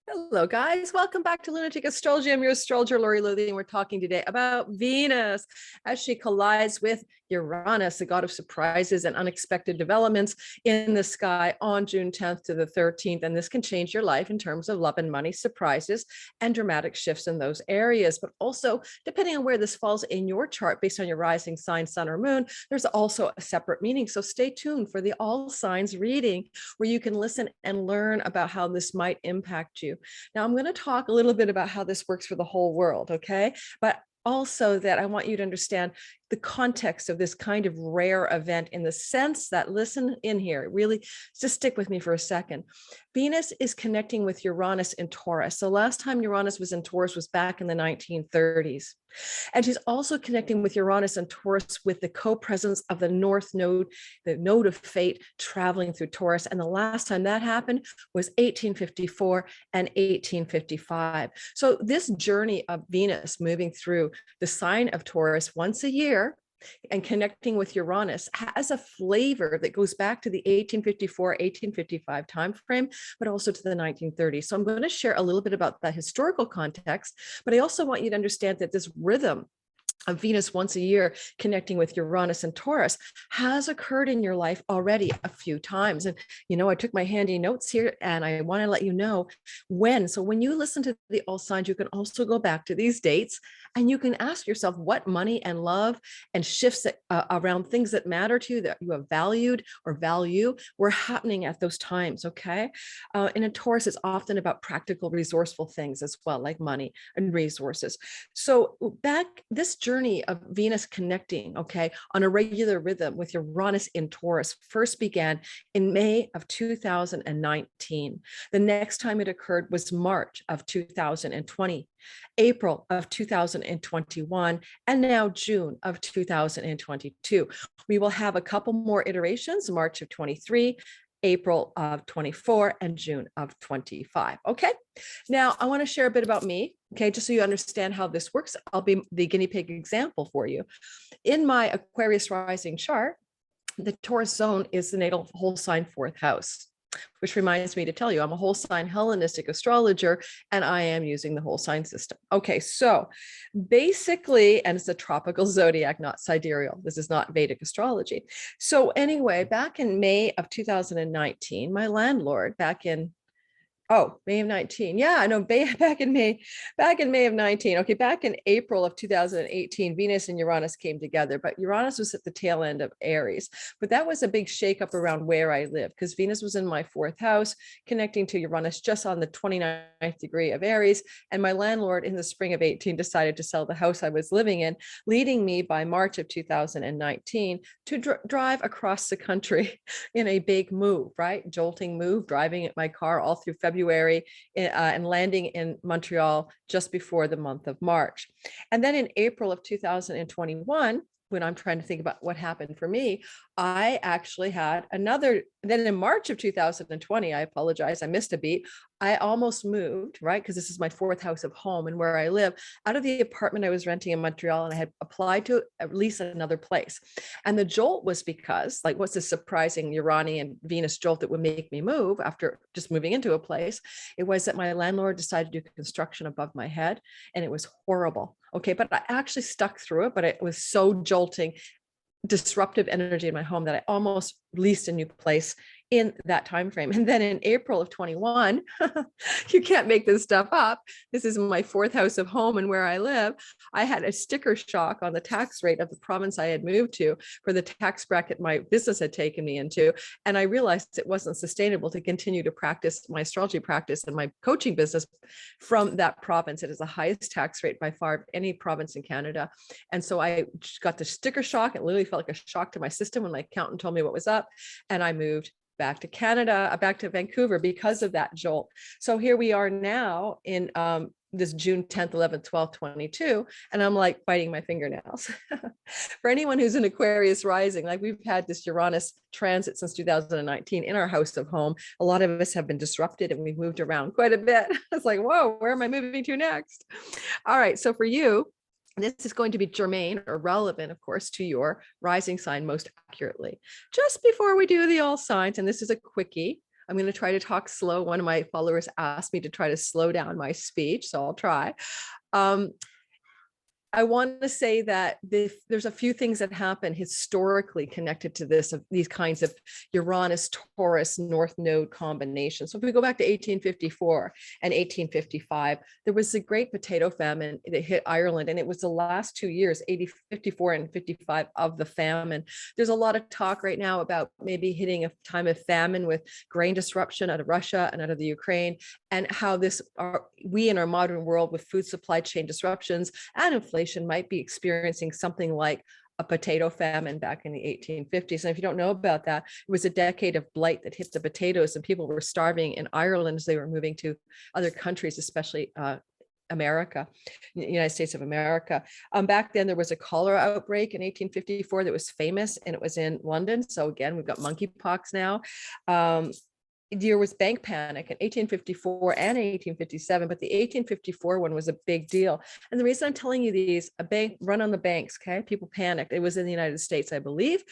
Hello, guys. Welcome back to Lunatic Astrology. I'm your astrologer, Lori Lothian. We're talking today about Venus as she collides with Uranus, the god of surprises and unexpected developments in the sky on June 10th to the 13th. And this can change your life in terms of love and money, surprises, and dramatic shifts in those areas. But also, depending on where this falls in your chart, based on your rising sign, sun, or moon, there's also a separate meaning. So stay tuned for the all signs reading, where you can listen and learn about how this might impact you. Now, I'm going to talk a little bit about how this works for the whole world, okay? But also that I want you to understand the context of this kind of rare event, in the sense that, listen in here, really just stick with me for a second. Venus is connecting with Uranus in Taurus. So last time Uranus was in Taurus was back in the 1930s. And she's also connecting with Uranus and Taurus with the co-presence of the North Node, the node of fate, traveling through Taurus. And the last time that happened was 1854 and 1855. So this journey of Venus moving through the sign of Taurus once a year and connecting with Uranus has a flavor that goes back to the 1854, 1855 timeframe, but also to the 1930s. So I'm going to share a little bit about the historical context, but I also want you to understand that this rhythm of Venus once a year connecting with Uranus and Taurus has occurred in your life already a few times. And, I took my handy notes here and I want to let you know when. So when you listen to the all signs, you can also go back to these dates and you can ask yourself what money and love and shifts that, around things that matter to you, that you have valued or value, were happening at those times. Okay. And in Taurus, it's often about practical, resourceful things as well, like money and resources. So back this journey of Venus connecting, okay, on a regular rhythm with Uranus in Taurus first began in May of 2019. The next time it occurred was March of 2020, April of 2021, and now June of 2022. We will have a couple more iterations, March of 23, April of 24, and June of 25. Okay. Now I want to share a bit about me. Okay. Just so you understand how this works, I'll be the guinea pig example for you. In my Aquarius rising chart, the Taurus zone is the natal whole sign fourth house, which reminds me to tell you, I'm a whole sign Hellenistic astrologer, and I am using the whole sign system. Okay, so basically, and it's a tropical zodiac, not sidereal. This is not Vedic astrology. So anyway, back in May of 2019, my landlord May of 19. Yeah, I know. Back in May of 19. Okay, back in April of 2018, Venus and Uranus came together, but Uranus was at the tail end of Aries. But that was a big shakeup around where I live, because Venus was in my fourth house, connecting to Uranus just on the 29th degree of Aries. And my landlord in the spring of 18 decided to sell the house I was living in, leading me by March of 2019 to drive across the country in a big move, right? Jolting move, driving my car all through February and landing in Montreal just before the month of March. And then in April of 2021, when I'm trying to think about what happened for me, I actually had another. Then in March of 2020, I apologize, I missed a beat. I almost moved, right? Because this is my fourth house of home and where I live, out of the apartment I was renting in Montreal, and I had applied to at least another place. And the jolt was because, like, what's this surprising Uranian Venus jolt that would make me move after just moving into a place? It was that my landlord decided to do construction above my head, and it was horrible. Okay, but I actually stuck through it, but it was so jolting, disruptive energy in my home that I almost leased a new place in that time frame. And then in April of 21, you can't make this stuff up. This is my fourth house of home and where I live. I had a sticker shock on the tax rate of the province I had moved to for the tax bracket my business had taken me into. And I realized it wasn't sustainable to continue to practice my astrology practice and my coaching business from that province. It is the highest tax rate by far of any province in Canada. And so I got the sticker shock. It literally felt like a shock to my system when my accountant told me what was up. And I moved back to Canada, back to Vancouver because of that jolt. So here we are now in this June 10th, 11th, 12th, 22. And I'm like biting my fingernails. For anyone who's in Aquarius rising, like we've had this Uranus transit since 2019 in our house of home. A lot of us have been disrupted and we've moved around quite a bit. It's like, whoa, where am I moving to next? All right. So for you, this is going to be germane or relevant, of course, to your rising sign most accurately. Just before we do the all signs, and this is a quickie, I'm going to try to talk slow. One of my followers asked me to try to slow down my speech, so I'll try. I want to say that there's a few things that happen historically connected to this, of these kinds of Uranus, Taurus, North Node combinations. So if we go back to 1854 and 1855, there was a great potato famine that hit Ireland, and it was the last 2 years, 54 and 55, of the famine. There's a lot of talk right now about maybe hitting a time of famine with grain disruption out of Russia and out of the Ukraine, and how we in our modern world with food supply chain disruptions and inflation might be experiencing something like a potato famine back in the 1850s. And if you don't know about that, it was a decade of blight that hit the potatoes, and people were starving in Ireland as they were moving to other countries, especially America, United States of America. Back then, there was a cholera outbreak in 1854 that was famous, and it was in London. So again, we've got monkeypox now. There was bank panic in 1854 and 1857, but the 1854 one was a big deal. And the reason I'm telling you these, a bank run on the banks, okay? People panicked. It was in the United States, I believe,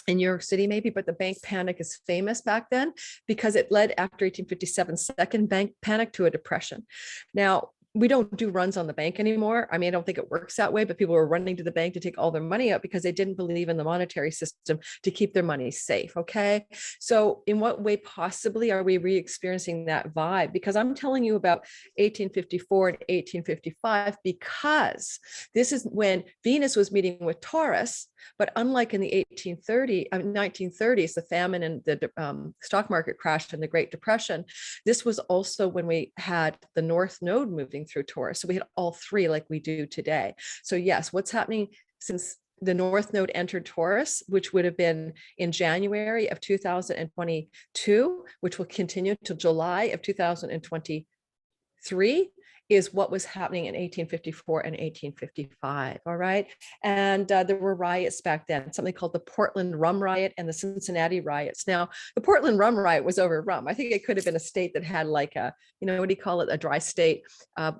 in New York City maybe, but the bank panic is famous back then because it led, after 1857, second bank panic, to a depression. Now, we don't do runs on the bank anymore. I mean, I don't think it works that way, but people were running to the bank to take all their money out because they didn't believe in the monetary system to keep their money safe. Okay. So in what way possibly are we re-experiencing that vibe? Because I'm telling you about 1854 and 1855, because this is when Venus was meeting with Taurus. But unlike in the 1930s, the famine and the stock market crash and the Great Depression, this was also when we had the North Node moving through Taurus. So we had all three like we do today. So yes, what's happening since the North Node entered Taurus, which would have been in January of 2022, which will continue till July of 2023, is what was happening in 1854 and 1855, all right? And there were riots back then, something called the Portland Rum Riot and the Cincinnati riots. Now, the Portland Rum Riot was over rum. I think it could have been a state that had like a, what do you call it, a dry state,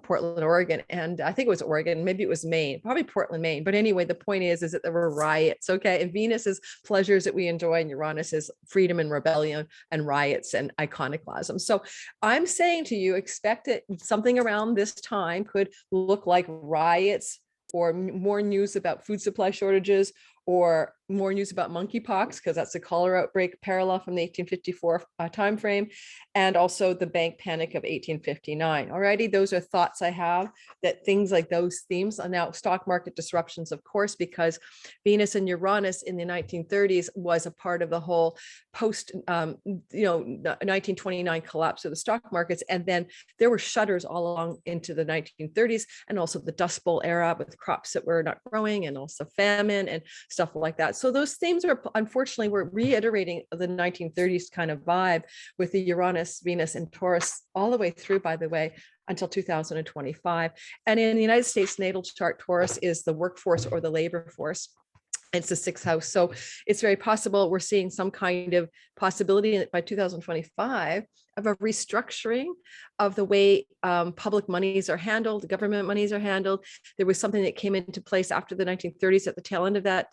Portland, Oregon. And I think it was Oregon, maybe it was Maine, probably Portland, Maine. But anyway, the point is that there were riots, okay? And Venus is pleasures that we enjoy, and Uranus is freedom and rebellion and riots and iconoclasm. So I'm saying to you, expect it, something around this time could look like riots, or more news about food supply shortages, or more news about monkeypox, because that's a cholera outbreak parallel from the 1854 timeframe, and also the bank panic of 1859. Alrighty, those are thoughts I have, that things like those themes are now stock market disruptions, of course, because Venus and Uranus in the 1930s was a part of the whole post 1929 collapse of the stock markets. And then there were shudders all along into the 1930s, and also the Dust Bowl era with crops that were not growing, and also famine and stuff like that. So those themes are, unfortunately, we're reiterating the 1930s kind of vibe with the Uranus, Venus, and Taurus all the way through, by the way, until 2025. And in the United States natal chart, Taurus is the workforce or the labor force. It's the sixth house. So it's very possible we're seeing some kind of possibility by 2025 of a restructuring of the way public monies are handled, government monies are handled. There was something that came into place after the 1930s at the tail end of that,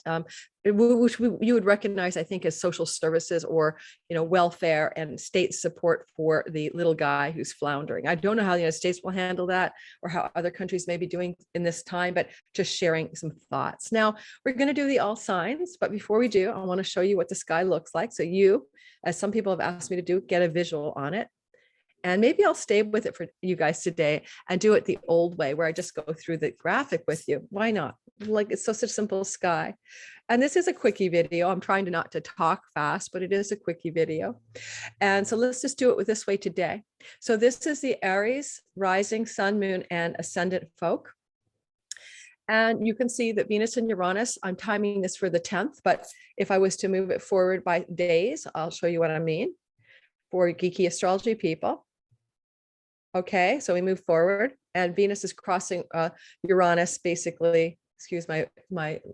which you would recognize, I think, as social services, or welfare and state support for the little guy who's floundering. I don't know how the United States will handle that, or how other countries may be doing in this time, but just sharing some thoughts. Now, we're going to do the all signs, but before we do, I want to show you what the sky looks like. So you, as some people have asked me to do, get a visual on it. And maybe I'll stay with it for you guys today and do it the old way, where I just go through the graphic with you. Why not? Like, it's such a simple sky. And this is a quickie video. I'm trying not to talk fast, but it is a quickie video. And so let's just do it with this way today. So this is the Aries, rising, sun, moon, and ascendant folk. And you can see that Venus and Uranus, I'm timing this for the 10th, but if I was to move it forward by days, I'll show you what I mean for geeky astrology people. Okay, so we move forward, and Venus is crossing Uranus, basically, excuse my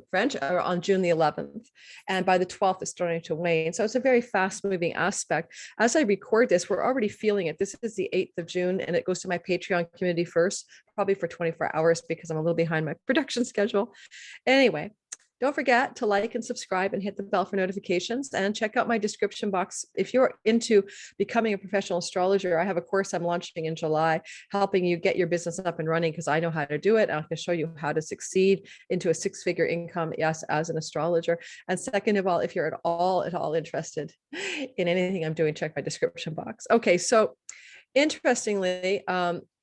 French, on June the 11th. And by the 12th, it's starting to wane. So it's a very fast moving aspect. As I record this, we're already feeling it. This is the 8th of June, and it goes to my Patreon community first, probably for 24 hours, because I'm a little behind my production schedule. Anyway, Don't forget to like and subscribe and hit the bell for notifications, and check out my description box. If you're into becoming a professional astrologer, I have a course I'm launching in July, helping you get your business up and running, because I know how to do it. I can show you how to succeed into a six-figure income, yes, as an astrologer. And second of all, if you're at all interested in anything I'm doing, check my description box. Okay, so interestingly,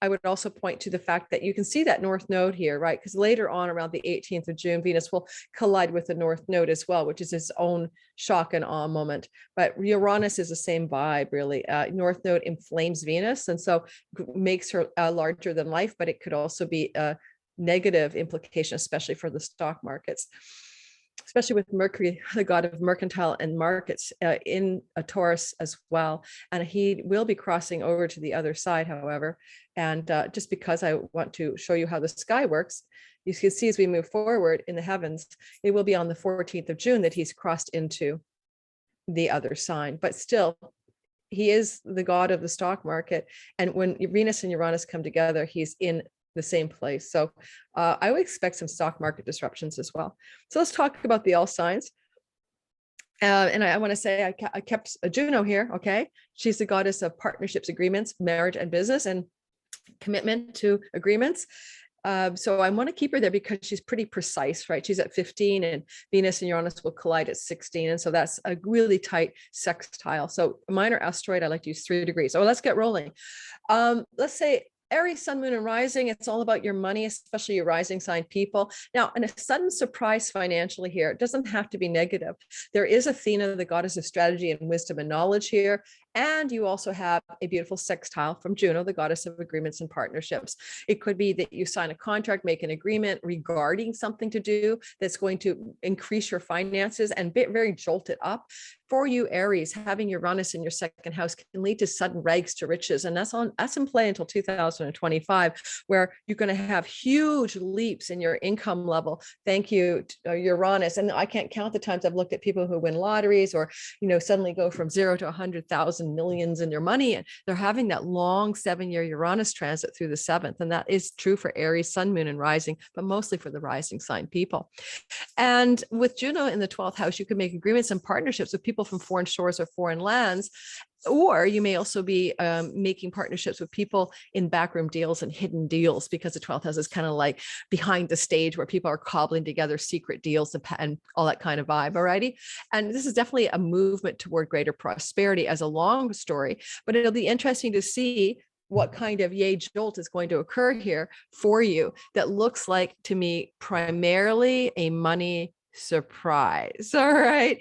I would also point to the fact that you can see that North Node here, right? Because later on, around the 18th of June, Venus will collide with the North Node as well, which is its own shock and awe moment. But Uranus is the same vibe, really. North Node inflames Venus, and so makes her larger than life, but it could also be a negative implication, especially for the stock markets, especially with Mercury, the god of mercantile and markets, in a Taurus as well. And he will be crossing over to the other side, however. And just because I want to show you how the sky works, you can see as we move forward in the heavens, it will be on the 14th of June that he's crossed into the other sign. But still, he is the god of the stock market. And when Venus and Uranus come together, he's in the same place. So I would expect some stock market disruptions as well. So let's talk about the all signs. And I want to say I kept Juno here. Okay. She's the goddess of partnerships, agreements, marriage, and business, and commitment to agreements. So I want to keep her there because she's pretty precise, right? She's at 15 and Venus and Uranus will collide at 16. And so that's a really tight sextile. So minor asteroid, I like to use 3 degrees. So let's get rolling. Let's say Aries, sun, moon, and rising, it's all about your money, especially your rising sign people. Now, and a sudden surprise financially here, it doesn't have to be negative. There is Athena, the goddess of strategy and wisdom and knowledge here. And you also have a beautiful sextile from Juno, the goddess of agreements and partnerships. It could be that you sign a contract, make an agreement regarding something to do that's going to increase your finances and very jolt it up. For you, Aries, having Uranus in your second house can lead to sudden rags to riches. And that's in play until 2025, where you're going to have huge leaps in your income level. Thank you, Uranus. And I can't count the times I've looked at people who win lotteries or, suddenly go from 0 to 100,000 millions in their money. And they're having that long 7-year Uranus transit through the 7th. And that is true for Aries, sun, moon, and rising, but mostly for the rising sign people. And with Juno in the 12th house, you can make agreements and partnerships with people from foreign shores or foreign lands. Or you may also be making partnerships with people in backroom deals and hidden deals, because the 12th house is kind of like behind the stage where people are cobbling together secret deals and all that kind of vibe. Alrighty. And this is definitely a movement toward greater prosperity as a long story, but it'll be interesting to see what kind of yay jolt is going to occur here for you that looks like, to me, primarily a money surprise. All right.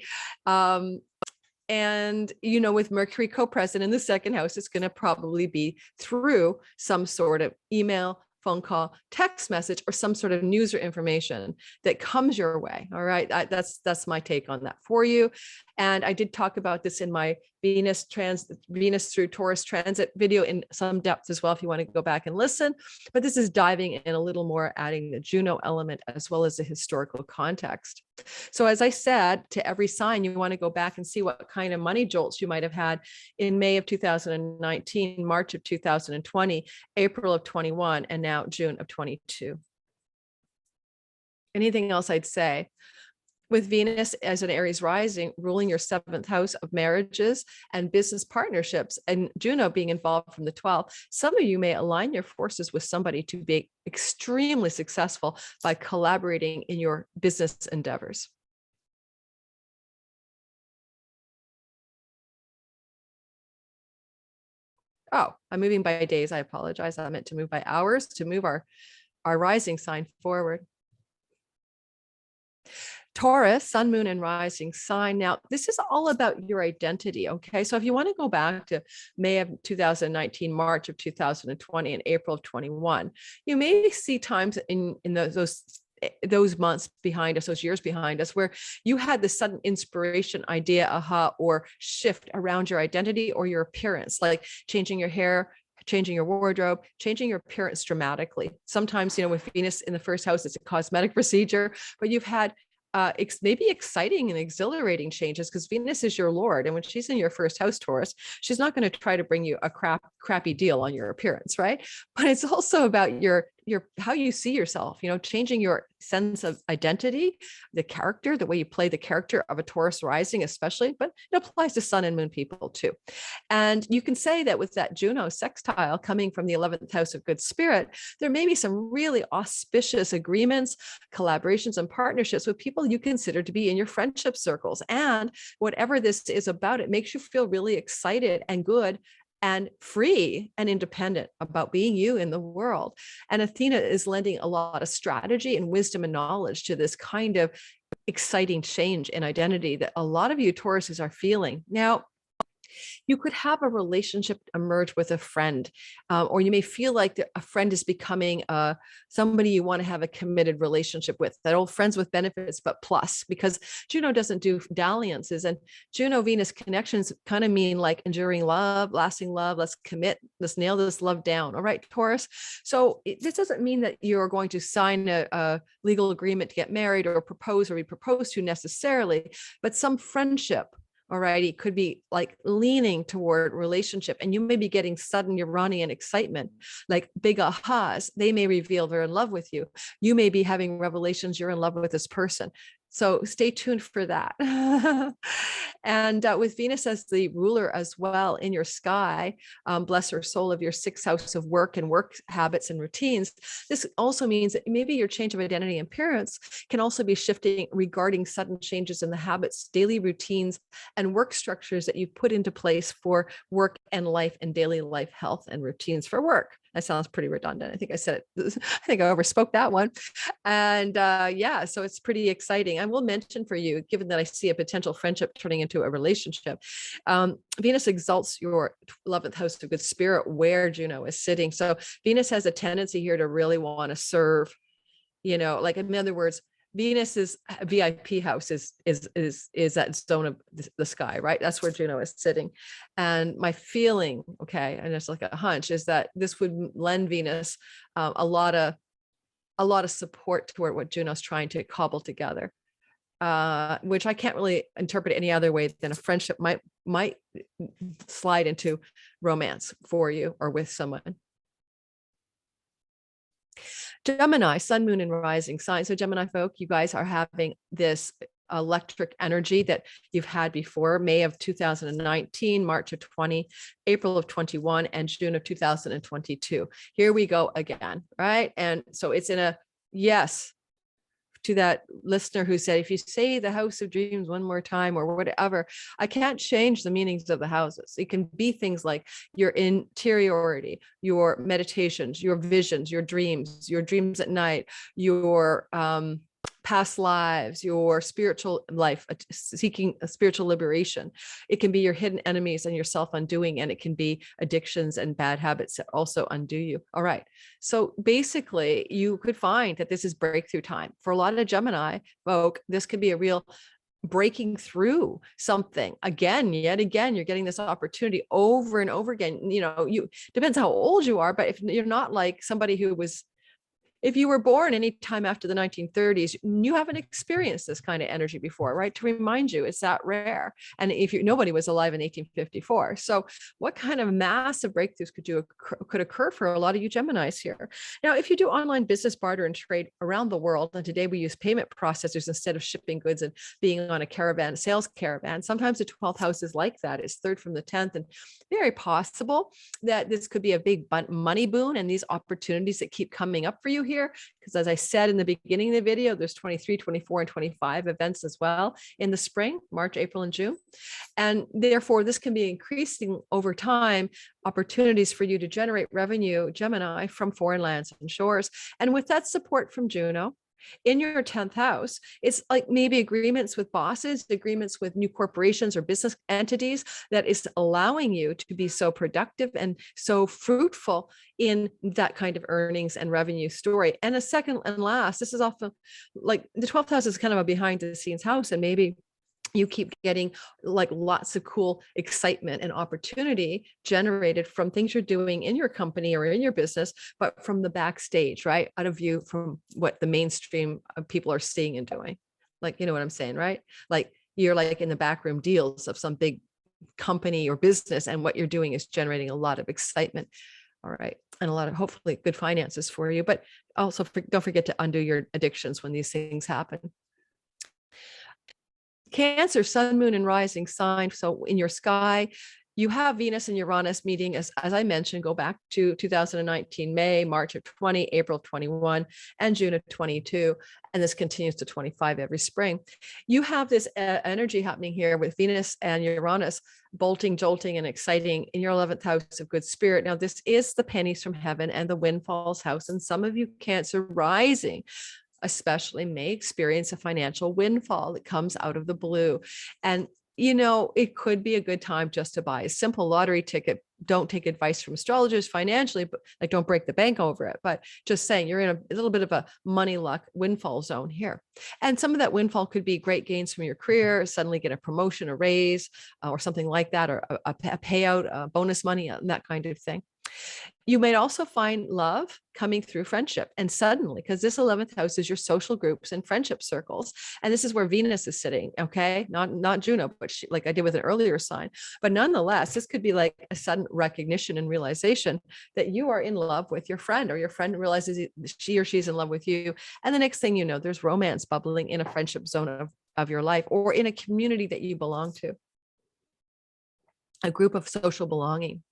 And, with Mercury co-present in the second house, it's going to probably be through some sort of email, phone call, text message, or some sort of news or information that comes your way. All right. That's my take on that for you. And I did talk about this in my Venus through Taurus transit video in some depth as well, if you want to go back and listen. But this is diving in a little more, adding the Juno element as well as the historical context. So as I said, to every sign, you want to go back and see what kind of money jolts you might have had in May of 2019, March of 2020, April of 21, and now June of 22. Anything else I'd say? With Venus as an Aries rising, ruling your 7th house of marriages and business partnerships, and Juno being involved from the 12th, some of you may align your forces with somebody to be extremely successful by collaborating in your business endeavors. Oh, I'm moving by days. I apologize. I meant to move by hours to move our rising sign forward. Taurus, sun, moon, and rising sign. Now, this is all about your identity. Okay. So if you want to go back to May of 2019, March of 2020, and April of 21, you may see times in those months behind us, those years behind us, where you had this sudden inspiration, idea, aha, or shift around your identity or your appearance, like changing your hair, changing your wardrobe, changing your appearance dramatically. Sometimes, with Venus in the first house, it's a cosmetic procedure, but you've had maybe exciting and exhilarating changes, because Venus is your Lord. And when she's in your first house, Taurus, she's not going to try to bring you a crappy deal on your appearance, right? But it's also about your how you see yourself, changing your sense of identity, the character, the way you play the character of a Taurus rising, especially, but it applies to sun and moon people too. And you can say that with that Juno sextile coming from the 11th house of good spirit, there may be some really auspicious agreements, collaborations, and partnerships with people you consider to be in your friendship circles. And whatever this is about, it makes you feel really excited and good and free and independent about being you in the world. And Athena is lending a lot of strategy and wisdom and knowledge to this kind of exciting change in identity that a lot of you Tauruses are feeling. Now, you could have a relationship emerge with a friend, or you may feel like a friend is becoming somebody you want to have a committed relationship with, that old friends with benefits, but plus, because Juno doesn't do dalliances, and Juno-Venus connections kind of mean like enduring love, lasting love, let's commit, let's nail this love down. All right, Taurus. So this doesn't mean that you're going to sign a legal agreement to get married or propose or be proposed to necessarily, but some friendship, all right, it could be like leaning toward relationship, and you may be getting sudden Uranian excitement, like big ahas. They may reveal they're in love with you. You may be having revelations you're in love with this person. So stay tuned for that. And with Venus as the ruler as well in your sky, bless her soul, of your 6th house of work and work habits and routines, this also means that maybe your change of identity and appearance can also be shifting regarding sudden changes in the habits, daily routines, and work structures that you've put into place for work and life and daily life health and routines for work. That sounds pretty redundant. I think I said it. I think I overspoke that one. And yeah, so it's pretty exciting. I will mention for you, given that I see a potential friendship turning into a relationship, Venus exalts your 11th house of good spirit where Juno is sitting. So Venus has a tendency here to really want to serve, like in other words, Venus's VIP house is that zone of the sky, right? That's where Juno is sitting. And my feeling, okay, and it's like a hunch, is that this would lend Venus a lot of support toward what Juno's trying to cobble together, which I can't really interpret any other way than a friendship might slide into romance for you or with someone. Gemini, sun, moon, and rising sign. So Gemini folk, you guys are having this electric energy that you've had before: May of 2019, March of 20, April of 21, and June of 2022. Here we go again, right? And so it's in a yes to that listener who said, if you say the house of dreams one more time or whatever, I can't change the meanings of the houses. It can be things like your interiority, your meditations, your visions, your dreams at night, your past lives, your spiritual life, seeking a spiritual liberation. It can be your hidden enemies and your self-undoing, and it can be addictions and bad habits that also undo you. All right. So basically, you could find that this is breakthrough time. For a lot of Gemini folk, this could be a real breaking through something again, yet again. You're getting this opportunity over and over again. You depends how old you are, but if you're not like somebody who was, if you were born anytime after the 1930s, you haven't experienced this kind of energy before, right? To remind you, it's that rare. And if nobody was alive in 1854. So what kind of massive breakthroughs could occur for a lot of you Geminis here? Now, if you do online business, barter, and trade around the world, and today we use payment processors instead of shipping goods and being on a sales caravan, sometimes the 12th house is like that. It's third from the 10th, and very possible that this could be a big money boon, and these opportunities that keep coming up for you here, because as I said in the beginning of the video, there's 23, 24, and 25 events as well in the spring, March, April, and June. And therefore, this can be increasing over time, opportunities for you to generate revenue, Gemini, from foreign lands and shores. And with that support from Juno in your 10th house, it's like maybe agreements with bosses, agreements with new corporations or business entities that is allowing you to be so productive and so fruitful in that kind of earnings and revenue story. And a second and last, this is often like the 12th house is kind of a behind the scenes house, and maybe you keep getting like lots of cool excitement and opportunity generated from things you're doing in your company or in your business, but from the backstage, right? Out of view from what the mainstream of people are seeing and doing. Like, you know what I'm saying, right? Like you're like in the backroom deals of some big company or business, and what you're doing is generating a lot of excitement All right. And a lot of hopefully good finances for you, but also don't forget to undo your addictions when these things happen. Cancer, sun, moon, and rising sign. So in your sky, you have Venus and Uranus meeting, as I mentioned, go back to 2019, May, March of 20, April 21, and June of 22. And this continues to 25 every spring. You have this energy happening here with Venus and Uranus bolting, jolting, and exciting in your 11th house of good spirit. Now, this is the pennies from heaven and the windfalls house. And some of you Cancer rising especially may experience a financial windfall that comes out of the blue. And it could be a good time just to buy a simple lottery ticket. Don't take advice from astrologers financially, but like don't break the bank over it. But just saying you're in a little bit of a money luck windfall zone here. And some of that windfall could be great gains from your career, suddenly get a promotion, a raise, or something like that, or a payout, bonus money, and that kind of thing. You might also find love coming through friendship. And suddenly, because this 11th house is your social groups and friendship circles. And this is where Venus is sitting. Okay. Not Juno, but like I did with an earlier sign. But nonetheless, this could be like a sudden recognition and realization that you are in love with your friend, or your friend realizes she or she's in love with you. And the next thing you know, there's romance bubbling in a friendship zone of your life, or in a community that you belong to, a group of social belonging.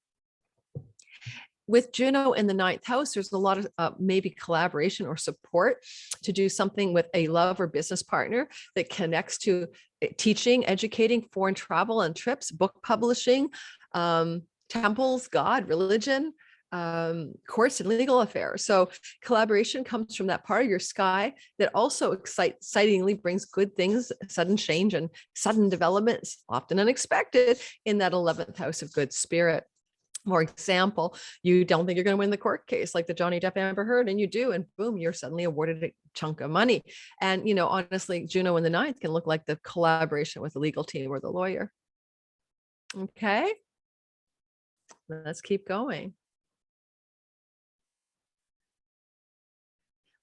With Juno in the 9th house, there's a lot of maybe collaboration or support to do something with a love or business partner that connects to teaching, educating, foreign travel and trips, book publishing, temples, God, religion, courts and legal affairs. So collaboration comes from that part of your sky that also excitingly brings good things, sudden change and sudden developments, often unexpected, in that 11th house of good spirit. For example, you don't think you're going to win the court case like the Johnny Depp Amber Heard, and you do, and boom, you're suddenly awarded a chunk of money. And, honestly, Juno in the 9th can look like the collaboration with the legal team or the lawyer. Okay, let's keep going.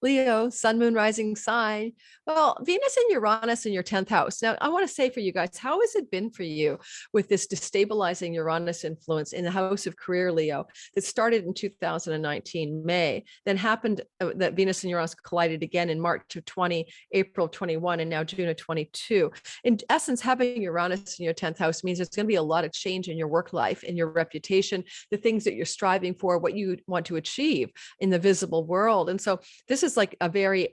Leo, sun, moon, rising sign. Well, Venus and Uranus in your 10th house. Now, I want to say for you guys, how has it been for you with this destabilizing Uranus influence in the house of career, Leo, that started in 2019, May, then happened that Venus and Uranus collided again in March of 20, April 21, and now June of 22. In essence, having Uranus in your 10th house means there's going to be a lot of change in your work life, in your reputation, the things that you're striving for, what you want to achieve in the visible world. And so this is like a very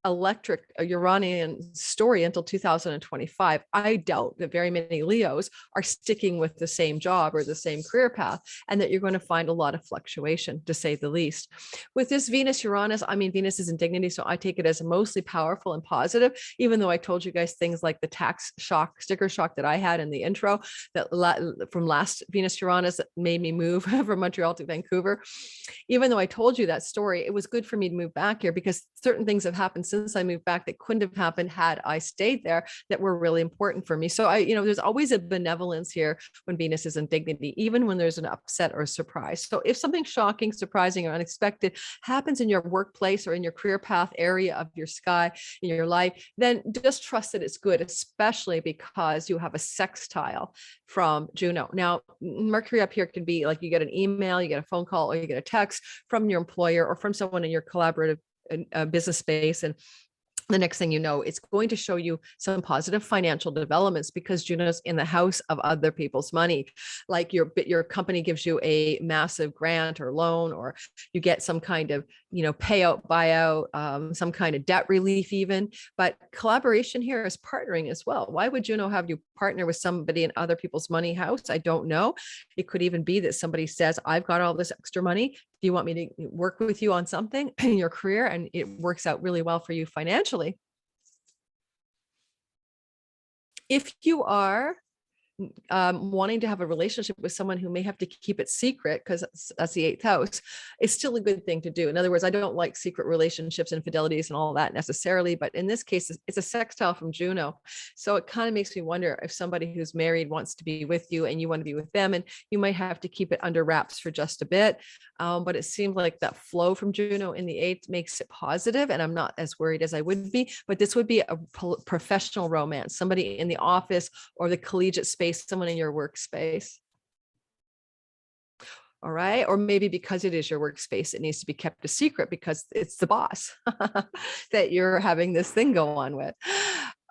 electric Uranian story until 2025. I doubt that very many Leos are sticking with the same job or the same career path, and that you're going to find a lot of fluctuation, to say the least. With this Venus Uranus, I mean, Venus is in dignity, so I take it as mostly powerful and positive, even though I told you guys things like the tax shock, sticker shock that I had in the intro, that from last Venus Uranus made me move from Montreal to Vancouver. Even though I told you that story, it was good for me to move back here, because certain things have happened since I moved back that couldn't have happened had I stayed there, that were really important for me. So there's always a benevolence here when Venus is in dignity, even when there's an upset or a surprise. So if something shocking, surprising, or unexpected happens in your workplace or in your career path area of your sky in your life, then just trust that it's good, especially because you have a sextile from Juno. Now, Mercury up here can be like you get an email, you get a phone call, or you get a text from your employer or from someone in your collaborative business space, and the next thing you know, it's going to show you some positive financial developments, because Juno's in the house of other people's money. Like your company gives you a massive grant or loan, or you get some kind of, payout, buyout, some kind of debt relief even. But collaboration here is partnering as well. Why would Juno have you partner with somebody in other people's money house? I don't know. It could even be that somebody says, I've got all this extra money. Do you want me to work with you on something in your career? And it works out really well for you financially. If you are wanting to have a relationship with someone who may have to keep it secret, because that's the 8th house, it's still a good thing to do. In other words, I don't like secret relationships, infidelities, and all that necessarily, but in this case, it's a sextile from Juno. So it kind of makes me wonder if somebody who's married wants to be with you and you want to be with them, and you might have to keep it under wraps for just a bit. But it seems like that flow from Juno in the 8th makes it positive, and I'm not as worried as I would be. But this would be a professional romance, somebody in the office or the collegiate space, someone in your workspace. All right. Or maybe because it is your workspace, it needs to be kept a secret because it's the boss that you're having this thing go on with.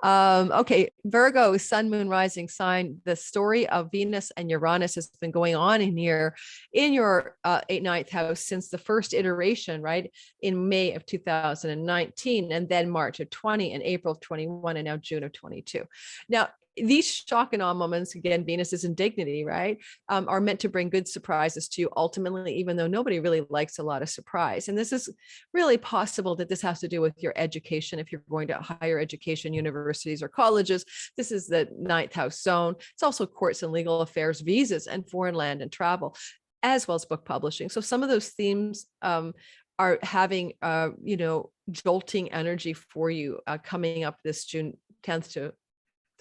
Okay, Virgo, sun, moon, rising sign. The story of Venus and Uranus has been going on in your 8th, 9th house since the first iteration, right? In May of 2019, and then March of 20, and April of 21, and now June of 22. Now, these shock and awe moments, again, Venus is in dignity, right? Are meant to bring good surprises to you ultimately, even though nobody really likes a lot of surprise. And this is really possible that this has to do with your education. If you're going to higher education, universities or colleges, this is the 9th house zone. It's also courts and legal affairs, visas and foreign land and travel, as well as book publishing. So some of those themes are having, jolting energy for you coming up this June 10th to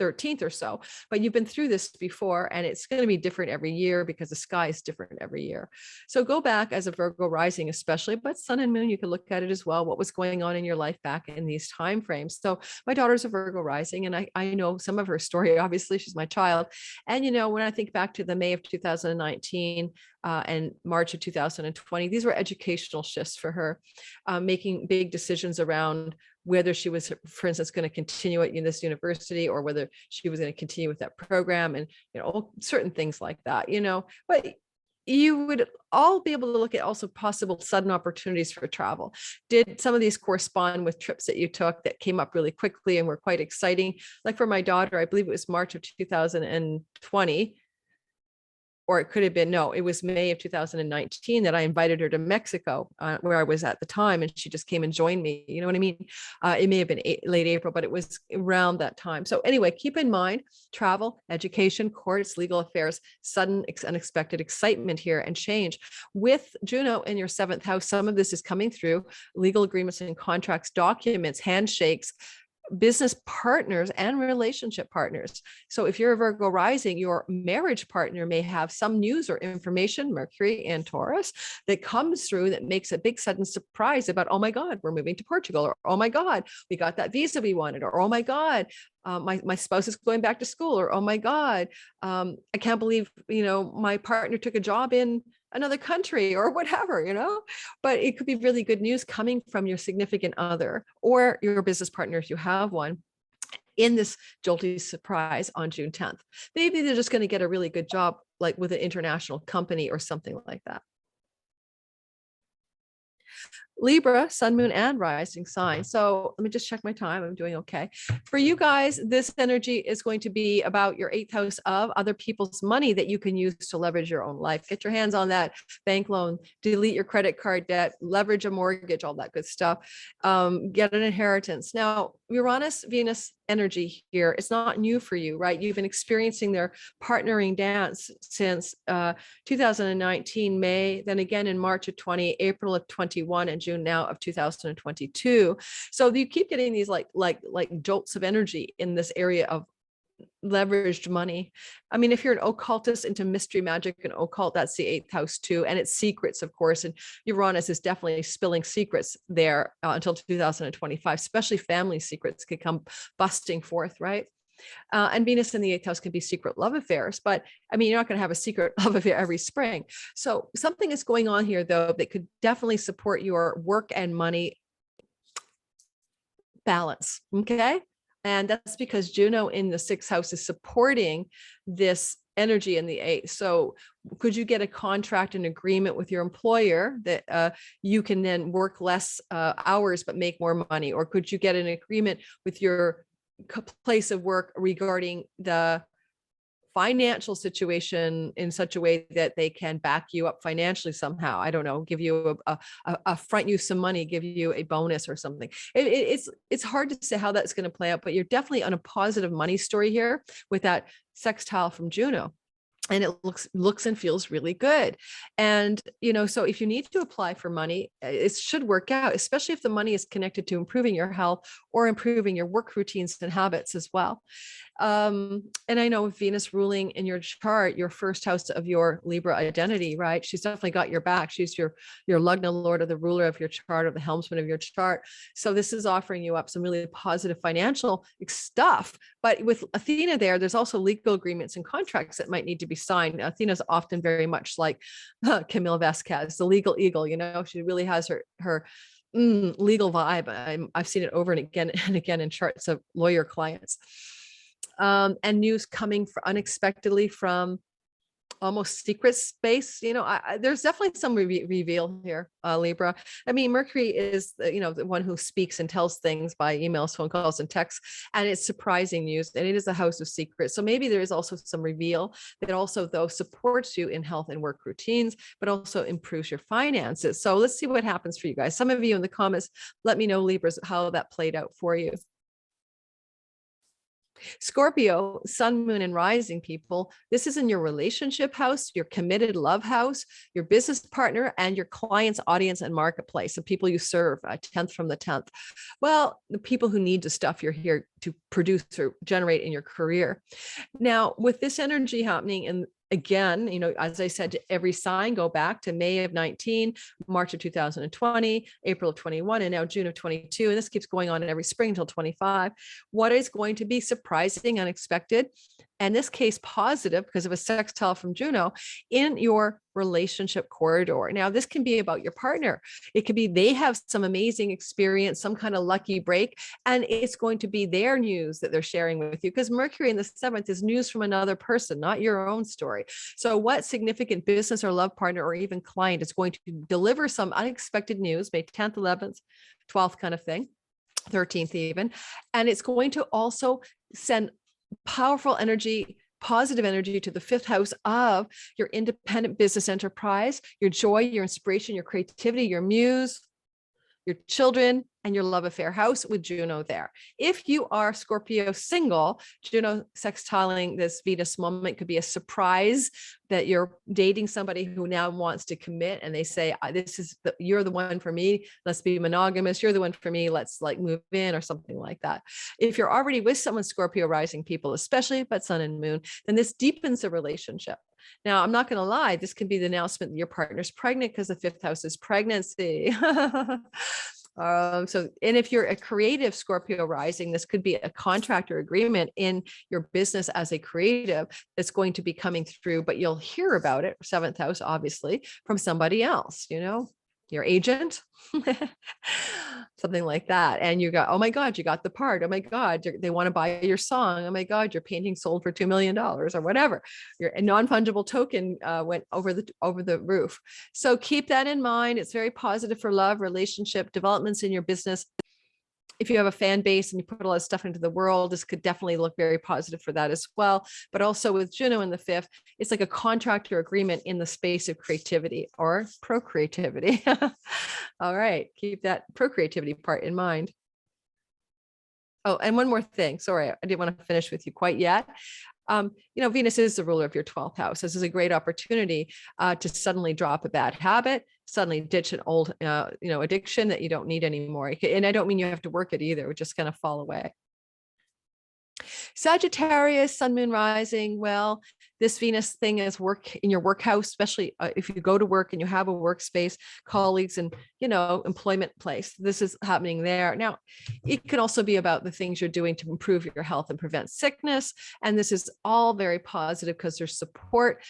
13th or so, but you've been through this before, and it's going to be different every year because the sky is different every year. So go back as a Virgo rising, especially, but sun and moon, you can look at it as well. What was going on in your life back in these time frames? So my daughter's a Virgo rising, and I know some of her story. Obviously, she's my child. And, when I think back to the May of 2019 and March of 2020, these were educational shifts for her, making big decisions around whether she was, for instance, going to continue at this university or whether she was going to continue with that program, and certain things like that, but you would all be able to look at also possible sudden opportunities for travel. Did some of these correspond with trips that you took that came up really quickly and were quite exciting? Like for my daughter, I believe it was March of 2020, or it could have been, no, it was May of 2019 that I invited her to Mexico, where I was at the time, and she just came and joined me. You know what I mean? It may have been late April, but it was around that time. So anyway, keep in mind, travel, education, courts, legal affairs, sudden, unexpected excitement here and change. With Juno in your 7th house, some of this is coming through legal agreements and contracts, documents, handshakes, business partners and relationship partners. So if you're a Virgo rising, your marriage partner may have some news or information, Mercury and Taurus, that comes through that makes a big sudden surprise about, oh my God, we're moving to Portugal, or oh my God, we got that visa we wanted, or oh my God, my spouse is going back to school, or oh my God, I can't believe, my partner took a job in another country, or whatever, but it could be really good news coming from your significant other or your business partner if you have one, in this jolty surprise on June 10th. Maybe they're just going to get a really good job, like with an international company or something like that. Libra, sun, moon, and rising sign. So let me just check my time. I'm doing okay. For you guys, this energy is going to be about your 8th house of other people's money that you can use to leverage your own life. Get your hands on that bank loan, delete your credit card debt, leverage a mortgage, all that good stuff. Get an inheritance. Now, Uranus, Venus energy here, it's not new for you, right? You've been experiencing their partnering dance since 2019, May, then again in March of 20, April of 21, and June now of 2022. So you keep getting these like jolts of energy in this area of leveraged money. I mean, if you're an occultist into mystery, magic, and occult, that's the 8th house too. And it's secrets, of course. And Uranus is definitely spilling secrets there until 2025, especially family secrets could come busting forth, right? And Venus in the 8th house can be secret love affairs, but I mean, you're not going to have a secret love affair every spring. So something is going on here, though, that could definitely support your work and money balance. Okay. And that's because Juno in the 6th house is supporting this energy in the 8th. So could you get a contract and agreement with your employer that you can then work less hours but make more money? Or could you get an agreement with your place of work regarding the financial situation in such a way that they can back you up financially somehow? I don't know, give you a front you some money, give you a bonus or something. It's hard to say how that's going to play out, but you're definitely on a positive money story here with that sextile from Juno. And it looks and feels really good. And, so if you need to apply for money, it should work out, especially if the money is connected to improving your health or improving your work routines and habits as well. And I know with Venus ruling in your chart, your first house of your Libra identity, right? She's definitely got your back. She's your Lugna Lord, or the ruler of your chart, or the helmsman of your chart. So this is offering you up some really positive financial stuff. But with Athena there's also legal agreements and contracts that might need to be signed. Athena's often very much like Camille Vasquez, the legal eagle. She really has her legal vibe. I've seen it over and again in charts of lawyer clients. And news coming unexpectedly from almost secret space. There's definitely some reveal here, Libra. I mean, Mercury is the one who speaks and tells things by emails, phone calls, and texts, and it's surprising news, and it is a house of secrets. So maybe there is also some reveal that also, though, supports you in health and work routines, but also improves your finances. So let's see what happens for you guys. Some of you in the comments, let me know, Libras, how that played out for you. Scorpio, sun, moon, and rising people. This is in your relationship house, your committed love house, your business partner, and your client's audience and marketplace. The people you serve, 10th from the 10th. Well, the people who need the stuff you're here to produce or generate in your career. Now, with this energy happening, and again, as I said, to every sign, go back to May of 19, March of 2020, April of 21, and now June of 22. And this keeps going on in every spring until 25. What is going to be surprising, unexpected, and this case positive because of a sextile from Juno in your relationship corridor. Now, this can be about your partner. It could be they have some amazing experience, some kind of lucky break, and it's going to be their news that they're sharing with you, because Mercury in the 7th is news from another person, not your own story. So what significant business or love partner or even client is going to deliver some unexpected news, May 10th, 11th, 12th kind of thing, 13th even, and it's going to also send powerful energy, positive energy to the 5th house of your independent business enterprise, your joy, your inspiration, your creativity, your muse, your children, and your love affair house with Juno there. If you are Scorpio single, Juno sextiling this Venus moment could be a surprise that you're dating somebody who now wants to commit, and they say, you're the one for me, let's be monogamous, you're the one for me, let's move in, or something like that. If you're already with someone, Scorpio rising people, especially but sun and moon, then this deepens the relationship. Now, I'm not going to lie, this can be the announcement that your partner's pregnant, because the 5th house is pregnancy. And if you're a creative Scorpio rising, this could be a contract or agreement in your business as a creative that's going to be coming through, but you'll hear about it, 7th house, obviously, from somebody else, your agent, something like that. And you got, oh my God, you got the part. Oh my God, they want to buy your song. Oh my God, your painting sold for $2 million or whatever. Your non-fungible token went over the roof. So keep that in mind. It's very positive for love, relationship, developments in your business. If you have a fan base and you put a lot of stuff into the world, this could definitely look very positive for that as well. But also with Juno in the 5th, it's like a contract or agreement in the space of creativity or procreativity. All right, keep that procreativity part in mind. Oh, and one more thing. Sorry, I didn't want to finish with you quite yet. Venus is the ruler of your 12th house. This is a great opportunity to suddenly drop a bad habit, suddenly ditch an old, addiction that you don't need anymore. And I don't mean you have to work it either. It would just kind of fall away. Sagittarius, sun, moon, rising. Well, this Venus thing is work in your work house, especially if you go to work and you have a workspace, colleagues, and, employment place. This is happening there. Now, it can also be about the things you're doing to improve your health and prevent sickness. And this is all very positive because there's support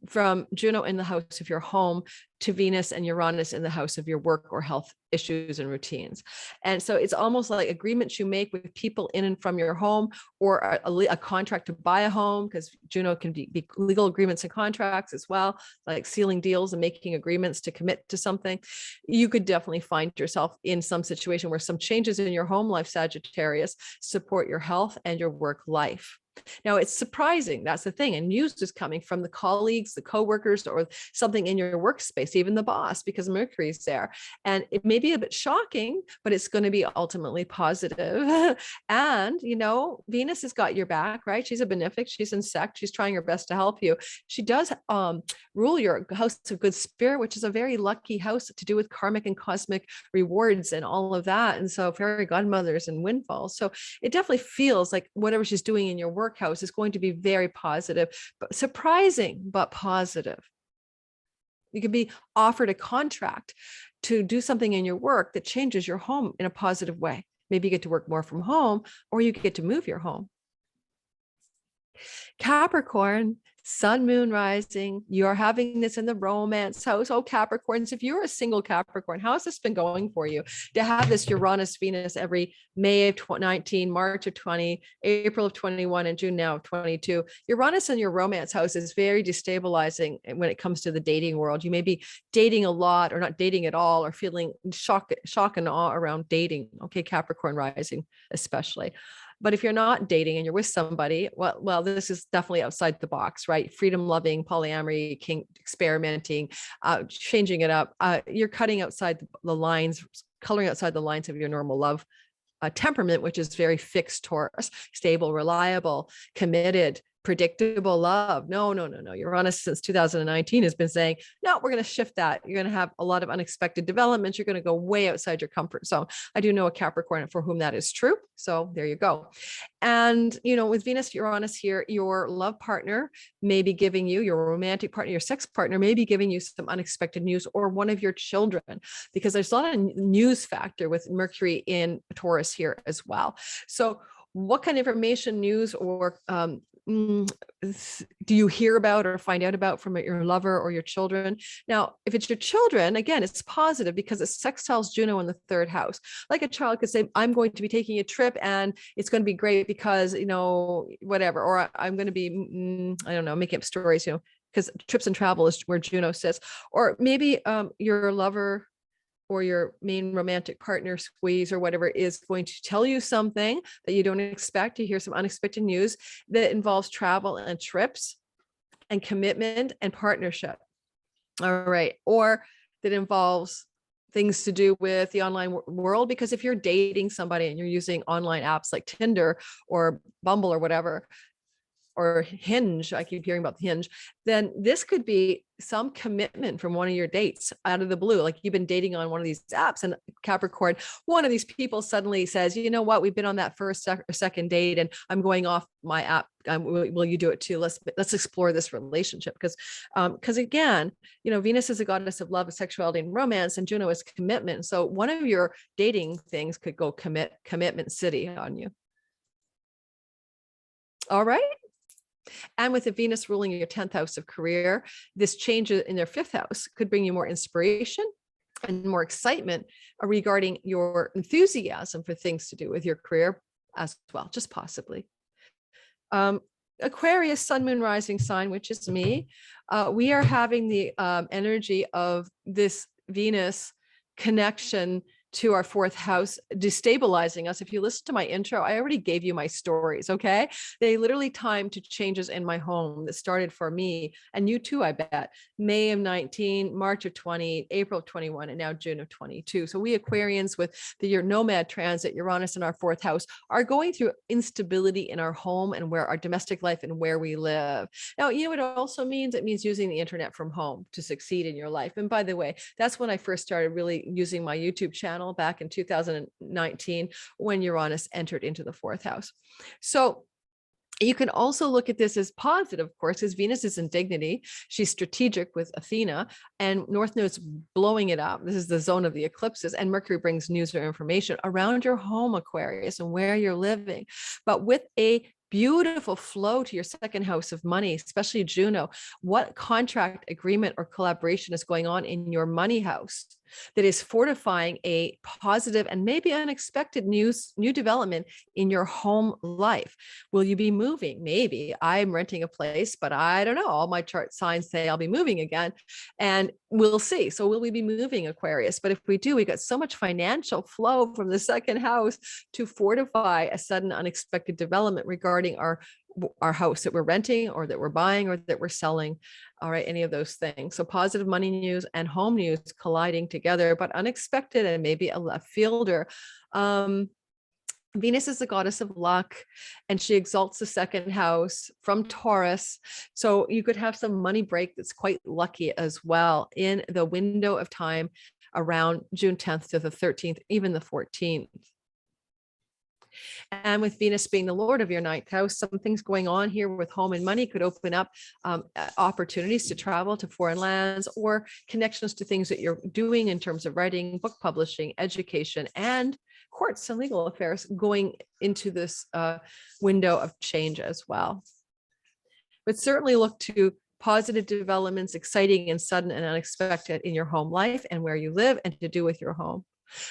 from Juno in the house of your home to Venus and Uranus in the house of your work or health issues and routines. And so it's almost like agreements you make with people in and from your home, or a contract to buy a home, because Juno can be legal agreements and contracts as well, like sealing deals and making agreements to commit to something. You could definitely find yourself in some situation where some changes in your home life, Sagittarius, support your health and your work life. Now, it's surprising. That's the thing. And news is coming from the colleagues, the coworkers, or something in your workspace, even the boss, because Mercury's there. And it may be a bit shocking, but it's going to be ultimately positive. And, Venus has got your back, right? She's a benefic. She's in sect. She's trying her best to help you. She does rule your house of good spirit, which is a very lucky house to do with karmic and cosmic rewards and all of that. And so fairy godmothers and windfalls. So it definitely feels like whatever she's doing in your work work house is going to be very positive, but surprising, but positive. You could be offered a contract to do something in your work that changes your home in a positive way. Maybe you get to work more from home, or you get to move your home. Capricorn, sun, moon, rising. You're having this in the romance house. Oh, Capricorns, if you're a single Capricorn, how has this been going for you to have this Uranus, Venus every May of 19, March of 20, April of 21, and June now of 22? Uranus in your romance house is very destabilizing when it comes to the dating world. You may be dating a lot or not dating at all, or feeling shock and awe around dating. Okay, Capricorn rising especially. But if you're not dating and you're with somebody, well, this is definitely outside the box, right? Freedom loving, polyamory, experimenting, changing it up. You're cutting outside the lines, coloring outside the lines of your normal love temperament, which is very fixed Taurus, stable, reliable, committed, predictable love. No. Uranus since 2019 has been saying, no, we're going to shift that. You're going to have a lot of unexpected developments. You're going to go way outside your comfort zone. I do know a Capricorn for whom that is true. So there you go. And, with Venus, Uranus here, your love partner may be giving you, your romantic partner, your sex partner may be giving you some unexpected news, or one of your children, because there's a lot of news factor with Mercury in Taurus here as well. So what kind of information, news, or do you hear about or find out about from your lover or your children? Now, if it's your children, again, it's positive because it sextiles Juno in the third house. Like a child could say, I'm going to be taking a trip and it's going to be great because, whatever, or I'm going to be, I don't know, making up stories, because trips and travel is where Juno sits. Or maybe your lover or your main romantic partner, squeeze or whatever, is going to tell you something that you don't expect. You hear some unexpected news that involves travel and trips and commitment and partnership. All right. Or that involves things to do with the online world, because if you're dating somebody and you're using online apps like Tinder or Bumble or whatever, or Hinge, I keep hearing about the Hinge, then this could be some commitment from one of your dates out of the blue. Like you've been dating on one of these apps, and Capricorn, one of these people suddenly says, you know what, we've been on that first or second date and I'm going off my app. Will you do it too? Let's explore this relationship. Because again, Venus is a goddess of love, sexuality, and romance, and Juno is commitment. So one of your dating things could go commitment city on you. All right. And with the Venus ruling your 10th house of career, this change in their 5th house could bring you more inspiration and more excitement regarding your enthusiasm for things to do with your career as well, just possibly. Aquarius, sun, moon, rising sign, which is me. We are having the energy of this Venus connection to our 4th house, destabilizing us. If you listen to my intro, I already gave you my stories, okay? They literally timed to changes in my home that started for me, and you too, I bet, May of 19, March of 20, April of 21, and now June of 22. So we Aquarians with your nomad transit, Uranus in our 4th house, are going through instability in our home and where our domestic life and where we live. Now, what it also means? It means using the internet from home to succeed in your life. And by the way, that's when I first started really using my YouTube channel back in 2019, when Uranus entered into the 4th house. So you can also look at this as positive, of course, because Venus is in dignity. She's strategic with Athena, and North Node's blowing it up. This is the zone of the eclipses, and Mercury brings news or information around your home, Aquarius, and where you're living. But with a beautiful flow to your 2nd house of money, especially Juno, what contract, agreement, or collaboration is going on in your money house that is fortifying a positive and maybe unexpected new development in your home life? Will you be moving? Maybe. I'm renting a place, but I don't know. All my chart signs say I'll be moving again, and we'll see. So will we be moving, Aquarius? But if we do, we got so much financial flow from the 2nd house to fortify a sudden unexpected development regarding our house that we're renting or that we're buying or that we're selling. All right, any of those things. So positive money news and home news colliding together, but unexpected and maybe a left fielder. Venus is the goddess of luck, and she exalts the 2nd house from Taurus. So you could have some money break that's quite lucky as well in the window of time around June 10th to the 13th, even the 14th. And with Venus being the Lord of your ninth house, some things going on here with home and money could open up opportunities to travel to foreign lands or connections to things that you're doing in terms of writing, book publishing, education, and courts and legal affairs going into this window of change as well. But certainly look to positive developments, exciting and sudden and unexpected in your home life and where you live and to do with your home.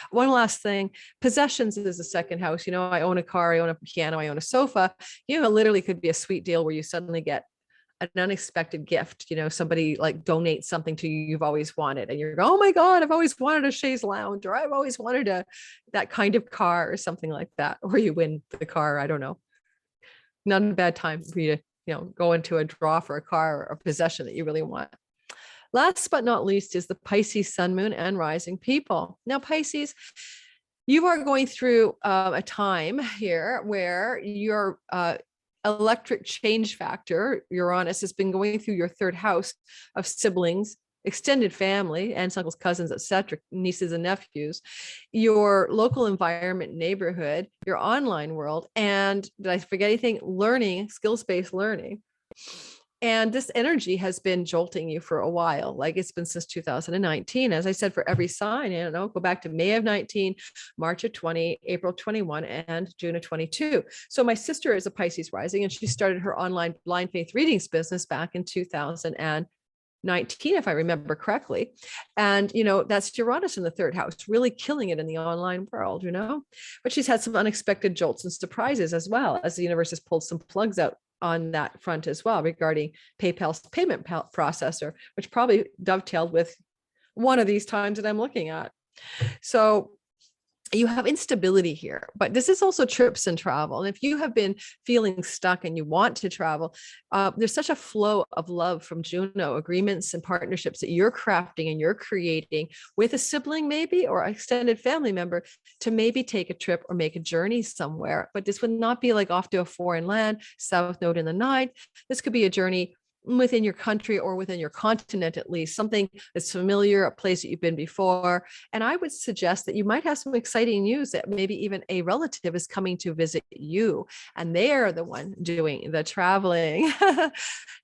One last thing, possessions is the second house. You know, I own a car, I own a piano, I own a sofa. You know, it literally could be a sweet deal where you suddenly get an unexpected gift. You know, somebody like donates something to you you've always wanted, and you're, oh my God, I've always wanted a chaise lounge, or I've always wanted that kind of car, or something like that. Or you win the car. I don't know. Not a bad time for you to, go into a draw for a car or a possession that you really want. Last but not least is the Pisces sun, moon, and rising people. Now, Pisces, you are going through a time here where your electric change factor, Uranus, has been going through your third house of siblings, extended family, aunts, uncles, cousins, etc., nieces and nephews, your local environment, neighborhood, your online world, and did I forget anything? Learning, skills-based learning. And this energy has been jolting you for a while, like it's been since 2019. As I said, for every sign, go back to May of 19, March of 20, April 21, and June of 22. So my sister is a Pisces rising, and she started her online blind faith readings business back in 2019, if I remember correctly. And, that's Uranus in the third house, really killing it in the online world, but she's had some unexpected jolts and surprises as well, as the universe has pulled some plugs out on that front as well, regarding PayPal's payment processor, which probably dovetailed with one of these times that I'm looking at. So you have instability here, but this is also trips and travel. And if you have been feeling stuck and you want to travel, there's such a flow of love from Juno, agreements and partnerships that you're crafting and you're creating with a sibling maybe, or an extended family member, to maybe take a trip or make a journey somewhere. But this would not be like off to a foreign land, south node in the ninth. This could be a journey within your country or within your continent, at least something that's familiar, a place that you've been before. And I would suggest that you might have some exciting news that maybe even a relative is coming to visit you and they are the one doing the traveling.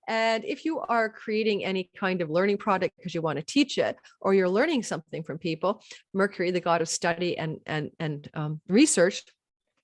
And if you are creating any kind of learning product because you want to teach it, or you're learning something from people, Mercury, the god of study and research,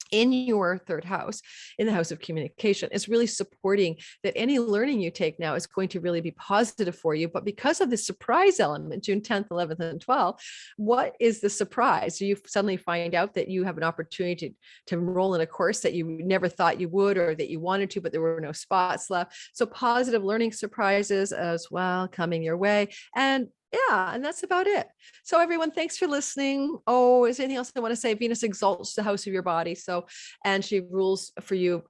in your third house, in the house of communication, is really supporting that any learning you take now is going to really be positive for you. But because of the surprise element, June 10th, 11th, and 12th, what is the surprise? Do you suddenly find out that you have an opportunity to enroll in a course that you never thought you would, or that you wanted to, but there were no spots left? So positive learning surprises as well coming your way. And that's about it. So everyone, thanks for listening. Oh, is there anything else I want to say? Venus exalts the house of your body. And she rules for you,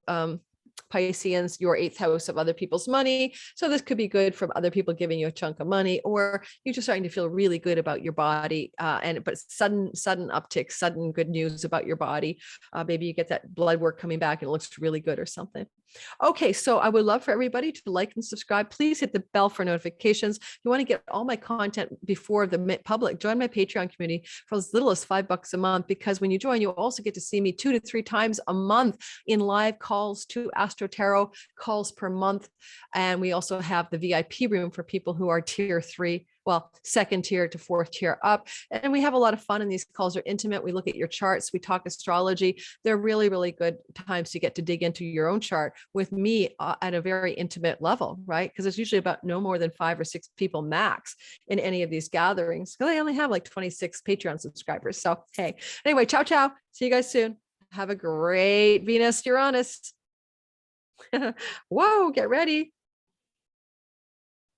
Pisceans, your eighth house of other people's money. So this could be good from other people giving you a chunk of money, or you're just starting to feel really good about your body. But sudden uptick, sudden good news about your body. Maybe you get that blood work coming back and it looks really good or something. Okay, so I would love for everybody to like and subscribe. Please hit the bell for notifications. If you want to get all my content before the public, join my Patreon community for as little as $5 a month, because when you join, you'll also get to see me 2 to 3 times a month in live calls, 2 Astro Tarot calls per month. And we also have the VIP room for people who are tier 3. Well, second tier to fourth tier up. And we have a lot of fun, and these calls are intimate. We look at your charts, we talk astrology. They're really, really good times to get to dig into your own chart with me at a very intimate level, right? Because it's usually about no more than 5 or 6 people max in any of these gatherings, because I only have like 26 Patreon subscribers. So, hey, anyway, ciao, ciao. See you guys soon. Have a great Venus Uranus. Whoa, get ready.